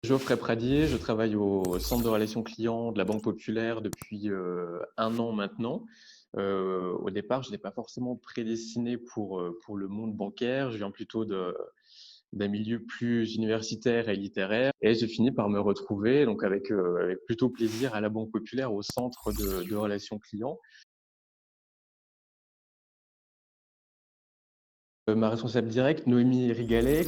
Geoffrey Pradier, je travaille au centre de relations clients de la Banque Populaire depuis 1 an maintenant. Au départ, je n'étais pas forcément prédestiné pour le monde bancaire. Je viens plutôt d'un milieu plus universitaire et littéraire. Et j'ai fini par me retrouver donc avec plutôt plaisir à la Banque Populaire au centre de relations clients. Ma responsable directe, Noémie Rigalet,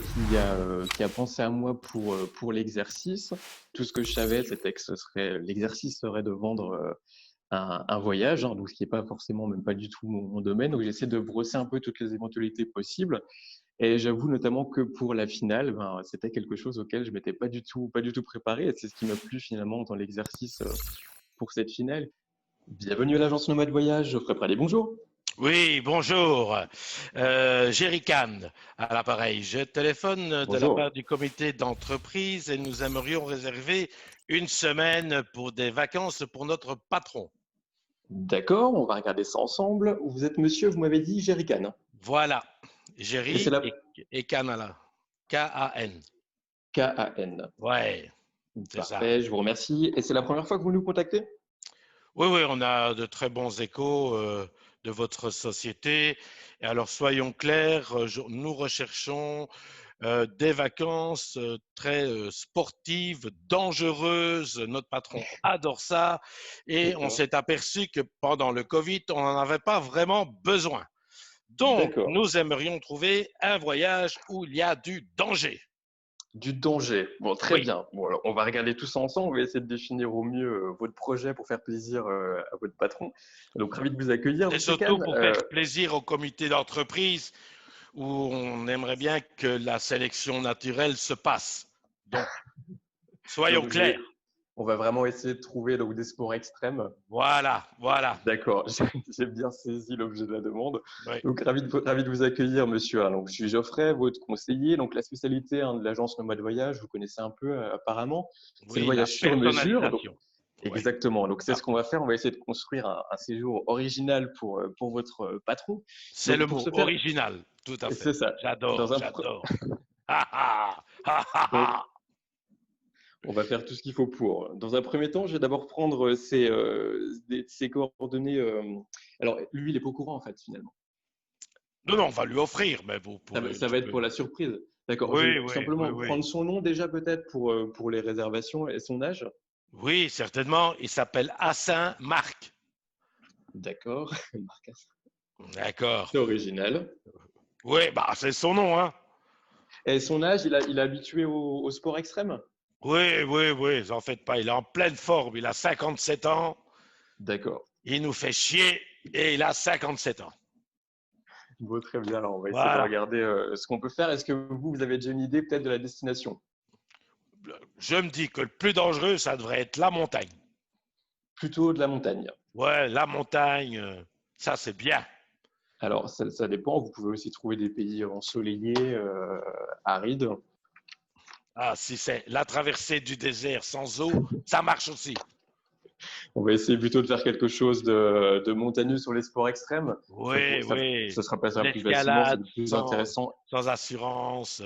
qui a pensé à moi pour l'exercice. Tout ce que je savais, c'était que l'exercice serait de vendre un voyage, hein, donc ce qui n'est pas forcément, même pas du tout mon domaine. Donc j'essaie de brosser un peu toutes les éventualités possibles. Et j'avoue notamment que pour la finale, ben, c'était quelque chose auquel je m'étais pas du tout préparé. Et c'est ce qui m'a plu finalement dans l'exercice pour cette finale. Bienvenue à l'agence Nomade Voyage, Geoffrey Pradier, bonjour. Oui, bonjour. Jerry Kahn à l'appareil. Je téléphone de la part Bonjour. du comité d'entreprise et nous aimerions réserver une semaine pour des vacances pour notre patron. D'accord, on va regarder ça ensemble. Vous êtes monsieur, vous m'avez dit Jerrycan. Voilà. Et c'est Jerry la et Kahn à la K-A-N. K-A-N. Ouais, c'est ça. Parfait, je vous remercie. Et c'est la première fois que vous nous contactez? Oui, oui, on a de très bons échos de votre société. Et alors, soyons clairs, nous recherchons des vacances très sportives, dangereuses. Notre patron adore ça. Et on D'accord. s'est aperçu que pendant le Covid, on n'en avait pas vraiment besoin. Donc, D'accord. nous aimerions trouver un voyage où il y a du danger. Du danger. Bon, très Oui. bien. Bon, alors, on va regarder tout ça ensemble. On va essayer de définir au mieux votre projet pour faire plaisir à votre patron. Donc, ravi de vous accueillir, Et Monsieur surtout Kahn. pour faire plaisir au comité d'entreprise où on aimerait bien que la sélection naturelle se passe. Donc, soyons Donc, clairs. on va vraiment essayer de trouver donc, des sports extrêmes. Voilà, voilà. D'accord, j'ai bien saisi l'objet de la demande. Oui, Donc, ravi de vous accueillir, monsieur. Donc, je suis Geoffrey, votre conseiller. Donc, la spécialité de l'agence Nomade Voyage, vous connaissez un peu apparemment, c'est le oui, la voyage sur mesure. Donc, personnalisation. Oui, exactement. Donc, c'est ce qu'on parfait. va faire. On va essayer de construire un séjour original pour votre patron. C'est le Donc, pour mot ce faire, original, tout à fait. c'est ça. J'adore, Dans un, pre- j'adore. Ha ha, ha ha donc, ha. on va faire tout ce qu'il faut pour. Dans un premier temps, je vais d'abord prendre ses coordonnées. Alors, lui, il est pas au courant, en fait, finalement. Non, non, on va lui offrir, mais vous Ça va, pouvez, ça tu va être peux. pour la surprise. D'accord. Je vais Oui, tout oui, oui, simplement oui. prendre son nom déjà peut-être pour les réservations et son âge. Oui, certainement. Il s'appelle Hassan Marc. D'accord. Marc, D'accord. c'est original. Oui, bah c'est son nom, hein. Et son âge, il est habitué au sport extrême? Oui, oui, oui, en faites pas. Il est en pleine forme. Il a 57 ans. D'accord. Il nous fait chier et il a 57 ans. Bon, très bien. Alors, on va essayer de Voilà. regarder ce qu'on peut faire. Est-ce que vous avez déjà une idée peut-être de la destination? Je me dis que le plus dangereux, ça devrait être la montagne. Plutôt de la montagne. Ouais, la montagne, ça c'est bien. Alors, ça dépend. Vous pouvez aussi trouver des pays ensoleillés, arides. Ah, si c'est la traversée du désert sans eau, ça marche aussi. On va essayer plutôt de faire quelque chose de montagneux sur les sports extrêmes. Oui, oui. Ça se passera plus facilement, c'est L'escalade le plus sans, intéressant. sans assurance,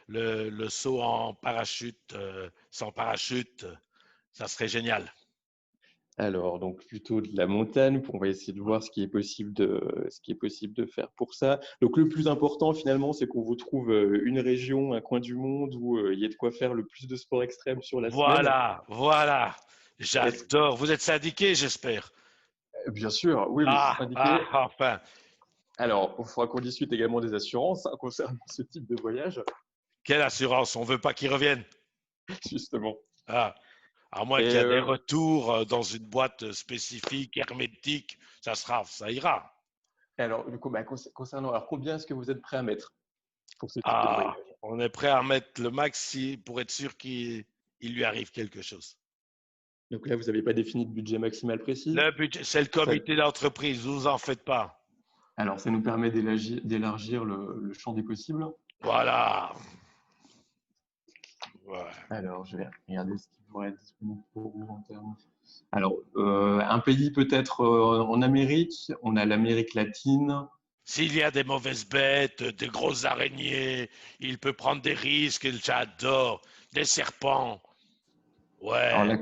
le saut en parachute, sans parachute, ça serait génial. Alors, donc plutôt de la montagne, on va essayer de voir ce qui est possible de faire pour ça. Donc, le plus important finalement, c'est qu'on vous trouve une région, un coin du monde où il y ait de quoi faire le plus de sport extrême sur la semaine. Voilà, voilà. Est-ce- J'adore. Vous êtes syndiqué, j'espère. Bien sûr, oui, oui, c'est Ah, indiqué. ah, enfin. Alors, il faudra qu'on discute également des assurances concernant ce type de voyage, Quelle assurance? On veut pas qu'il revienne. justement. Ah, à moins qu'il Et y ait des retours dans une boîte spécifique, hermétique, ça ira. alors, du coup, concernant, alors combien est-ce que vous êtes prêt à mettre pour ce type de Ah, voyage? on est prêt à mettre le max pour être sûr qu'il lui arrive quelque chose. Donc là, vous n'avez pas défini de budget maximal précis. Le budget, c'est le Ça- comité d'entreprise, vous en faites pas. alors, ça nous permet d'élargir le champ des possibles. Voilà. Ouais. Alors, je vais regarder ce qui pourrait être disponible pour vous en termes. Alors, un pays peut-être en Amérique, on a l'Amérique latine. S'il y a des mauvaises bêtes, des grosses araignées, il peut prendre des risques, j'adore. Des serpents. Alors, Ouais.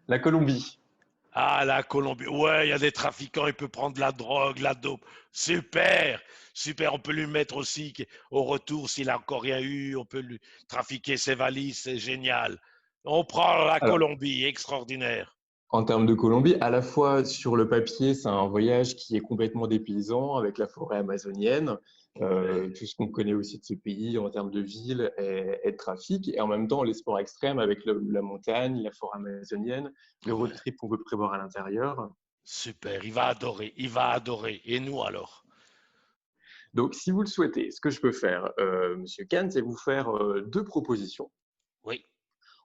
la Colombie. Ah, la Colombie. Ouais, il y a des trafiquants, il peut prendre de la drogue, la dope. Super, super. On peut lui mettre aussi au retour, s'il a encore rien eu, on peut lui trafiquer ses valises, c'est génial. On prend la Alors, Colombie, extraordinaire. en termes de Colombie, à la fois sur le papier, c'est un voyage qui est complètement dépaysant avec la forêt amazonienne, Ouais. tout ce qu'on connaît aussi de ce pays en termes de ville et de trafic, et en même temps les sports extrêmes avec la montagne, la forêt amazonienne, les road Ouais. trips qu'on peut prévoir à l'intérieur. Super, il va adorer, il va adorer. Et nous alors? Donc, si vous le souhaitez, ce que je peux faire, Monsieur Kahn, c'est vous faire deux propositions. Oui,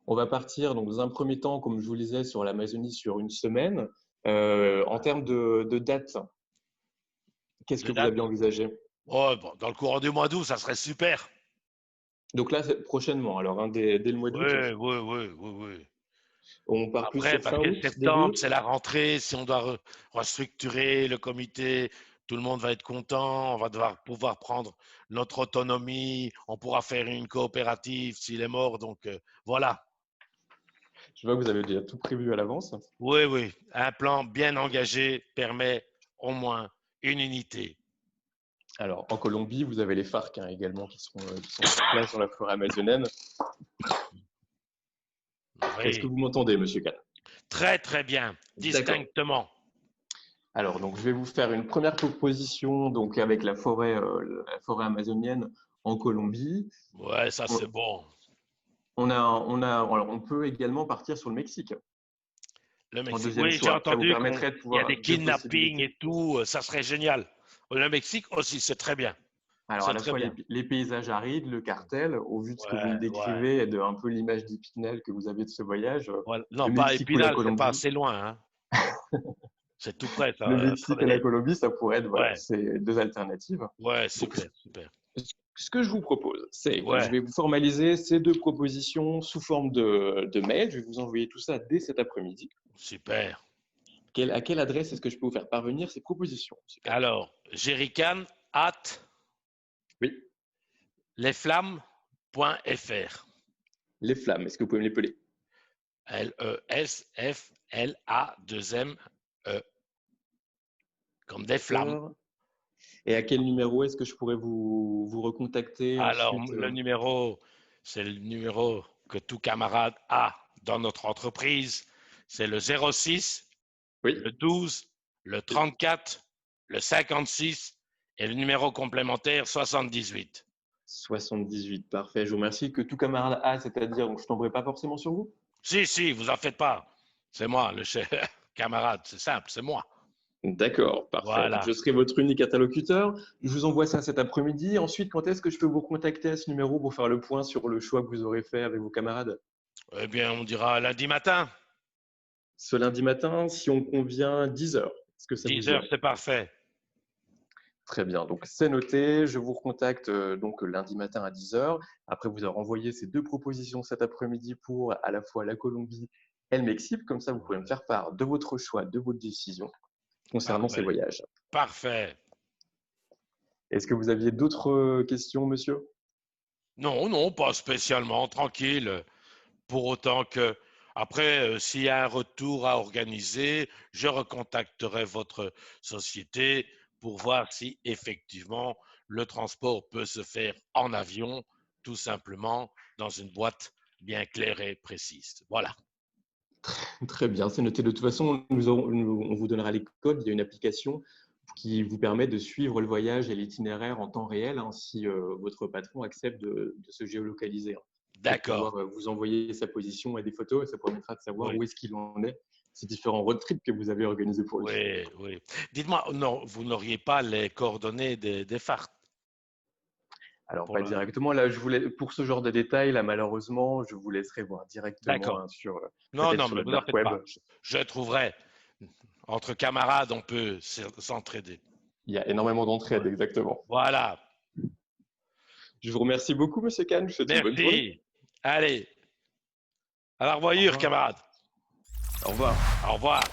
On va partir donc dans un premier temps, comme je vous le disais, sur l'Amazonie sur une semaine. En termes de date, qu'est-ce de que vous date? aviez envisagé? Oh, bon, dans le courant du mois d'août, ça serait super. Donc là, prochainement, alors hein, dès le mois d'août, Oui, oui, oui, oui, oui. on part plus Après, sur parce fin que août, début septembre, août? c'est la rentrée. Si on doit restructurer le comité, tout le monde va être content. On va devoir pouvoir prendre notre autonomie. On pourra faire une coopérative s'il est mort. Donc, voilà. Je vois que vous avez déjà tout prévu à l'avance. Oui, oui. Un plan bien engagé permet au moins une unité. Alors, en Colombie, vous avez les FARC hein, également qui sont sur place dans la forêt amazonienne. Est-ce que Oui. vous m'entendez, Monsieur Kahn? Très, très bien. D'accord. Distinctement. Alors, donc, je vais vous faire une première proposition donc avec la forêt amazonienne en Colombie. Ouais, ça, On, c'est bon. alors, on peut également partir sur le Mexique Le en Mexique. deuxième Oui, j'ai choix. Ça vous entendu permettrait de qu'il y a pouvoir des deux kidnappings possibilités. et tout. Ça serait génial. Le Mexique aussi, c'est très bien. Alors, à C'est la très fois bien. les paysages arides, le cartel, au vu de ce que vous me Ouais, ouais. décrivez et de un peu l'image d'Épinal que vous avez de ce voyage, Voilà. Non, le pas Mexique ou la Épinal, c'est pas Colombie, assez loin, hein. C'est tout près, ça, le Mexique et la Trevenel. Colombie, ça pourrait être, voilà, Ouais, c'est deux alternatives. ouais, Donc, super, super. ce que je vous propose, c'est, je Ouais, vais vous formaliser ces deux propositions sous forme de mail. Je vais vous envoyer tout ça dès cet après-midi. super. À quelle adresse est-ce que je peux vous faire parvenir ces propositions, monsieur Kahn? Alors, jerrycan at Oui, lesflammes.fr. les flammes, est-ce que vous pouvez me l'épeler? Lesflammes, comme des flammes. D'accord. Et à quel numéro est-ce que je pourrais vous recontacter Alors, ensuite? le numéro, c'est le numéro que tout camarade a dans notre entreprise. C'est le 06, le Oui, 12, le oui. 34, le 56 et le numéro complémentaire 78. 78, parfait. Je vous remercie. Que tout camarade a, c'est-à-dire, donc je ne tomberai pas forcément sur vous? Si, si, vous en faites pas. C'est moi, le chef, camarade. C'est simple, c'est moi. D'accord, parfait. Donc, Voilà. je serai votre unique interlocuteur. Je vous envoie ça cet après-midi. Ensuite, quand est-ce que je peux vous recontacter à ce numéro pour faire le point sur le choix que vous aurez fait avec vos camarades? Eh bien, on dira lundi matin. Ce lundi matin, si on convient 10 heures, est-ce que ça vous 10 heures, irait? c'est parfait. Très bien, donc c'est noté. Je vous recontacte donc lundi matin à 10 heures. Après vous avoir envoyé ces deux propositions cet après-midi pour à la fois la Colombie et le Mexique. Comme ça, vous pouvez me faire part de votre choix, de votre décision concernant ces Parfait. voyages. Parfait. Est-ce que vous aviez d'autres questions, monsieur? Non, non, pas spécialement. Tranquille. Pour autant que, après, s'il y a un retour à organiser, je recontacterai votre société pour voir si effectivement le transport peut se faire en avion, tout simplement, dans une boîte bien claire et précise. Voilà. Très bien, c'est noté. De toute façon, on vous donnera les codes. Il y a une application qui vous permet de suivre le voyage et l'itinéraire en temps réel hein, si votre patron accepte de se géolocaliser, hein, pour D'accord. pouvoir vous envoyer sa position et des photos. Et ça permettra de savoir Oui, où est-ce qu'il en est, ces différents road trips que vous avez organisés pour lui. oui, oui. Dites-moi, non, vous n'auriez pas les coordonnées des FARC Alors, pour pas le... directement. Là, pour ce genre de détails, là, malheureusement, je vous laisserai voir directement D'accord. hein, Non, peut-être non, sur mais le vous n'en dark faites web. pas. Je trouverai. Entre camarades, on peut s'entraider. Il y a énormément d'entraide, Ouais. exactement. Voilà. Je vous remercie beaucoup, Monsieur Kahn. Je vous souhaite une bonne journée. Merci. Allez, à la Au revoyure, revoir. camarades. Au revoir. Au revoir.